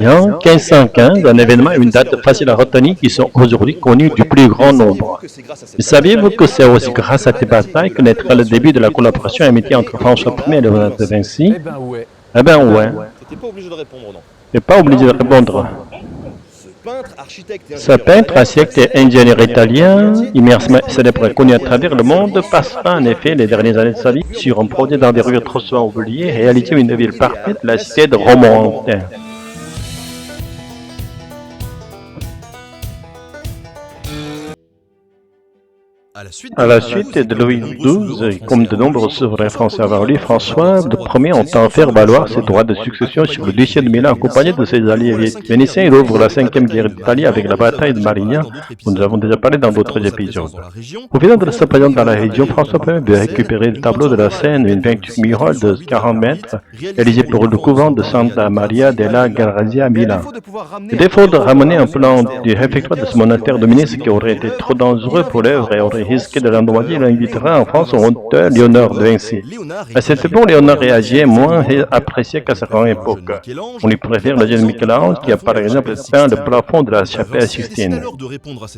En 1515, un événement et une date facile à retenir qui sont aujourd'hui connus du plus grand nombre. Mais saviez-vous que c'est aussi grâce à ces batailles que naîtra le début de la collaboration et amitié entre François Ier et Léonard de Vinci? Eh ben ouais. Eh ben ouais, T'étais pas obligé de répondre, non. t'es pas obligé de répondre. Ce peintre, architecte et Ce ingénieur peintre, architecte et ingénieur italien, immensément célèbre et connu à travers le monde, passera en effet les dernières années de sa vie sur un projet d'envergure trop souvent oublié, réaliser une ville parfaite, la cité de Romorantin. À la suite de Louis XII, comme de nombreux souverains français avant lui, François Ier entend faire valoir ses droits de succession sur le duché de Milan accompagné de ses alliés vénitiens. Il ouvre la 5e guerre d'Italie avec la bataille de Marignan, dont nous avons déjà parlé dans d'autres épisodes. Profitant de sa présence dans la région, François Ier veut récupérer le tableau de la Seine, une vaincue murale de 40 mètres, réalisée pour le couvent de Santa Maria della Grazia à Milan. Le défaut de ramener un plan du réfectoire de ce monastère dominé, ce qui aurait été trop dangereux pour l'œuvre et aurait risqué de l'endommager, il invitera en France son auteur Léonard de Vinci. À cette époque, Léonard réagit moins apprécié qu'à sa grande époque. On lui préfère le génie Michel-Ange qui a par exemple peint le plafond de la chapelle Sixtine.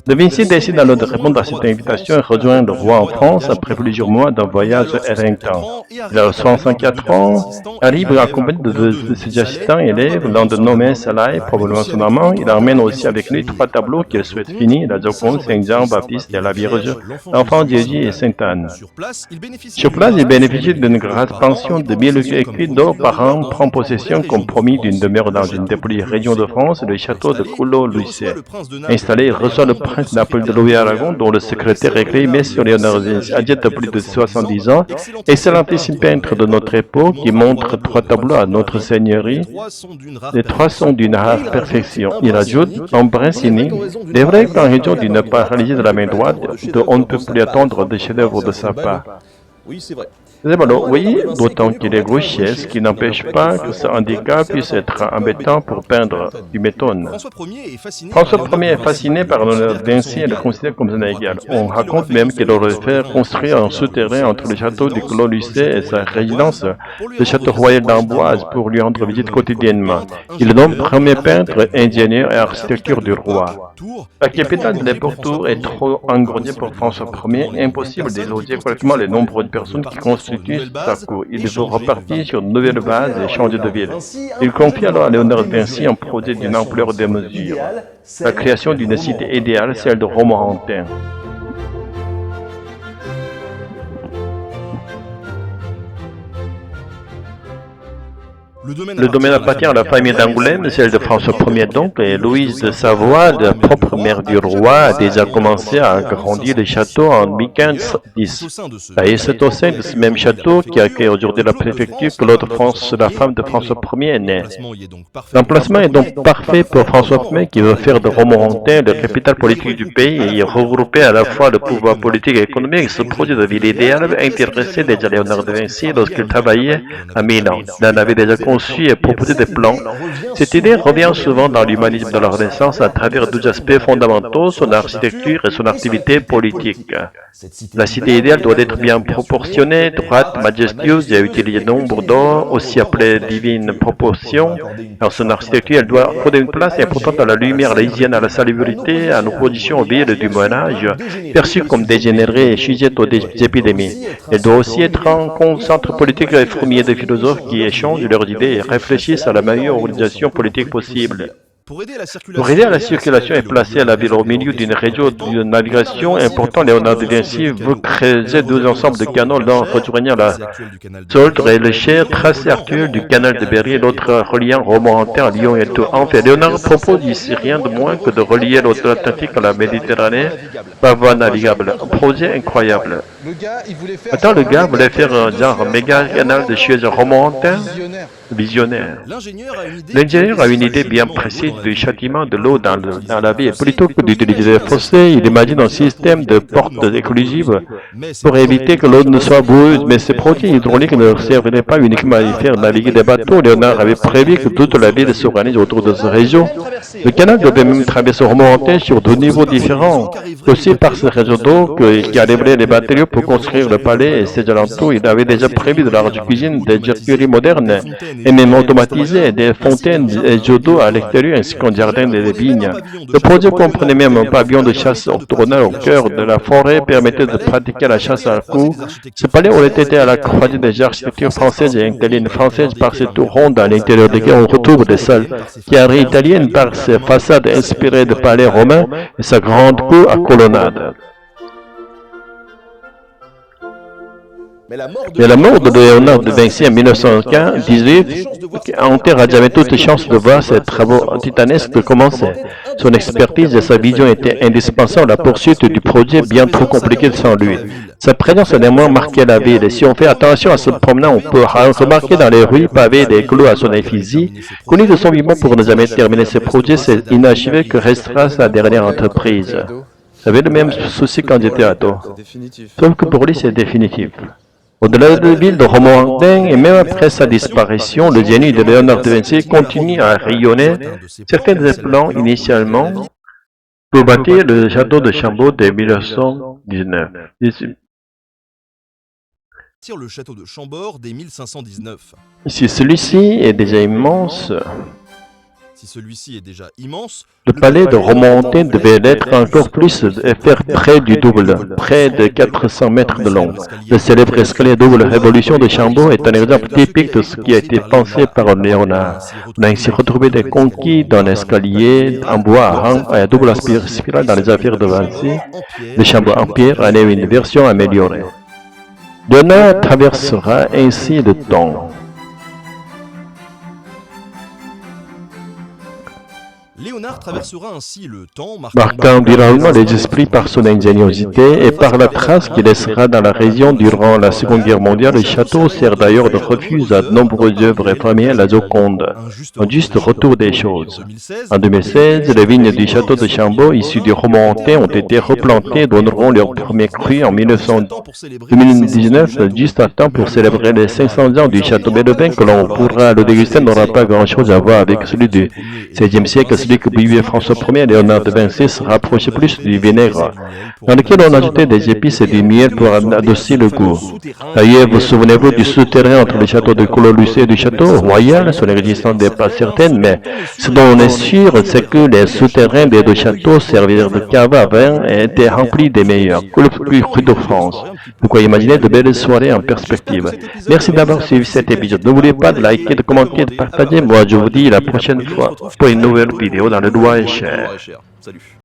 De Vinci décide alors de répondre à cette invitation et rejoint le roi en France après plusieurs mois d'un voyage éreintant. Il a 64 ans, arrive accompagné de ses assistants et élèves, l'un de nommé Salai, probablement son amant. Il emmène aussi avec lui 3 tableaux qu'il souhaite finir, la Joconde, Saint-Jean-Baptiste et la Vierge, l'enfant Jésus et Sainte-Anne. Sur place, il bénéficie d'une grasse pension de 1000 écus d'or par an, prend possession comme promis d'une demeure dans une dépollie région de France, le château de Coulot-Lucé. Installé, il reçoit le prince Napoléon de Louis-Aragon, dont le secrétaire écrit Messieurs Léonard de Vinci, âgé de plus de 70 ans, excellentissime peintre de notre époque, qui montre 3 tableaux à notre seigneurie. Les 3 sont d'une rare perfection. Il ajoute, en Brincini, il est vrai qu'en raison d'une paralysie de la main droite, on ne peut plus attendre des chefs-d'œuvre de sa part. Oui, c'est vrai. Oui, d'autant qu'il est gaucher, ce qui n'empêche pas que ce handicap puisse être embêtant pour peindre du méthone. François Ier est fasciné par Léonard de Vinci et le considère comme un égal. On raconte même qu'il aurait fait construire un souterrain entre le château de Coulot-Lucé et sa résidence, le château royal d'Amboise, pour lui rendre visite quotidiennement. Il est donc premier peintre, ingénieur et architecture du roi. La capitale de l'époque Tours est trop engourdie pour François Ier, impossible de loger correctement les nombreuses personnes qui constituent sa cour. Il veut repartir sur de nouvelles bases et changer de ville. Il confie alors à Léonard de Vinci un projet d'une ampleur démesurée, la création d'une cité idéale, celle de Romorantin. Le domaine appartient à la famille d'Angoulême, celle de François Ier donc, et Louise de Savoie, la propre mère du roi, a déjà commencé à agrandir le château en 1510. Et c'est au sein de ce même château qui accueille aujourd'hui la préfecture que l'autre France, la femme de François Ier, est née. L'emplacement est donc parfait pour François Ier qui veut faire de Romorantin le capital politique du pays et y regrouper à la fois le pouvoir politique et économique. Ce projet de ville idéale intéressait déjà Léonard de Vinci lorsqu'il travaillait à Milan. Il en avait déjà conçu et proposer des plans. Cette idée revient souvent dans l'humanisme de la Renaissance à travers 2 aspects fondamentaux, son architecture et son activité politique. La cité idéale doit être bien proportionnée, droite, majestueuse et utiliser nombre d'or, aussi appelée divine proportion. Dans son architecture, elle doit accorder une place importante à la lumière, à l'hygiène, à la salubrité, à l'opposition aux villes du Moyen-Âge, perçues comme dégénérées et sujettes aux épidémies. Elle doit aussi être un centre politique et fourmillé de philosophes qui échangent leurs idées et réfléchissent à la meilleure organisation politique possible. Pour aider à la circulation et placer la ville au milieu d'une région de navigation important, Léonard de Vinci veut creuser 2 ensembles de canaux, l'un rejoignant la Sauldre et le Cher, tracé actuel du canal de Berry et l'autre reliant Romorantin à Lyon et Tours. En fait, Léonard propose ici rien de moins que de relier l'océan Atlantique à la Méditerranée par voie navigable. Un projet incroyable. Le gars voulait faire un genre méga canal de Suez à Romorantin. Visionnaire. L'ingénieur a une idée bien précise du châtiment de l'eau dans la ville. Plutôt que d'utiliser des fossés, il imagine un système de portes exclusives pour éviter que l'eau ne soit boueuse. Mais ces produits hydrauliques ne serviraient pas uniquement à y faire naviguer des bateaux. Léonard avait prévu que toute la ville s'organise autour de ce réseau. Le canal devait même traverser Romorantin sur 2 niveaux différents. Aussi par ce réseau d'eau qui allèverait les matériaux pour construire le palais et ses alentours, il avait déjà prévu de la cuisine des jardineries modernes et même automatisé, des fontaines et jeux d'eau à l'extérieur ainsi qu'un jardin de vignes. Le projet comprenait même un pavillon de chasse octogonal au cœur de la forêt, permettait de pratiquer la chasse à l'arc. Ce palais aurait été à la croisée des architectures françaises et italiennes. Françaises par ses tours rondes à l'intérieur desquelles on retrouve des salles carrées italiennes par ses façades inspirées de palais romains et sa grande cour à colonnade. Mais la mort de Léonard de Vinci en 1918 enterre à jamais toutes les chances de voir ses travaux titanesques commencer. Son expertise et sa vision étaient indispensables à la poursuite du projet bien trop compliqué sans lui. Sa présence a néanmoins marqué la ville, et si on fait attention à se promenant, on peut remarquer dans les rues pavées des clous à son effigie. Connu de son vivant pour ne jamais terminer ses projets, c'est inachevé que restera sa dernière entreprise. J'avais le même souci quand j'étais ado. Sauf que pour lui, c'est définitif. Au-delà de la ville de Romorantin, et même après sa disparition, le génie de Léonard de Vinci continue à rayonner. Certains des plans initialement pour bâtir le château de Chambord de 1919. Le château de Chambord dès 1519. Si celui-ci est déjà immense, le palais de Romorantin devait l'être encore plus et faire près du double, près de 400 mètres de long. Le célèbre escalier double révolution de Chambord est un exemple typique de ce qui a été pensé par Léonard. On a ainsi retrouvé des conquis d'un escalier en bois à rang et à double spirale dans les affaires de Vinci. Le Chambord Empire en est une version améliorée. Léonard traversera ainsi le temps. Léonard traversera ainsi le temps, marquant durablement les esprits par son ingéniosité et par la trace qu'il laissera dans la région durant la Seconde Guerre mondiale. Le château sert d'ailleurs de refuge à de nombreuses œuvres et premières, la Joconde, un juste retour des choses. En 2016, les vignes du château de Chambord, issues du Romorantin, ont été replantées et donneront leur premier cru en 2019, juste à temps pour célébrer les 500 ans du château Bellevin, que l'on pourra le déguster, n'aura pas grand-chose à voir avec celui du XVIe siècle. Celui que buvait François Ier, Léonard de Vinci se rapprochait plus du vinaigre, dans lequel on ajoutait des épices et du miel pour adoucir le goût. D'ailleurs, vous souvenez-vous du souterrain entre le château de Collot-Lucé et du château royal? Son existence n'est pas certaine, mais ce dont on est sûr, c'est que les souterrains des deux châteaux servirent de cave à vin et étaient remplis des meilleurs, le plus cru de France. De quoi imaginer de belles soirées en perspective. Merci d'avoir suivi cet épisode. N'oubliez pas de liker, de commenter, de partager. Moi, je vous dis la prochaine fois pour une nouvelle vidéo dans le doigt et cher. Salut.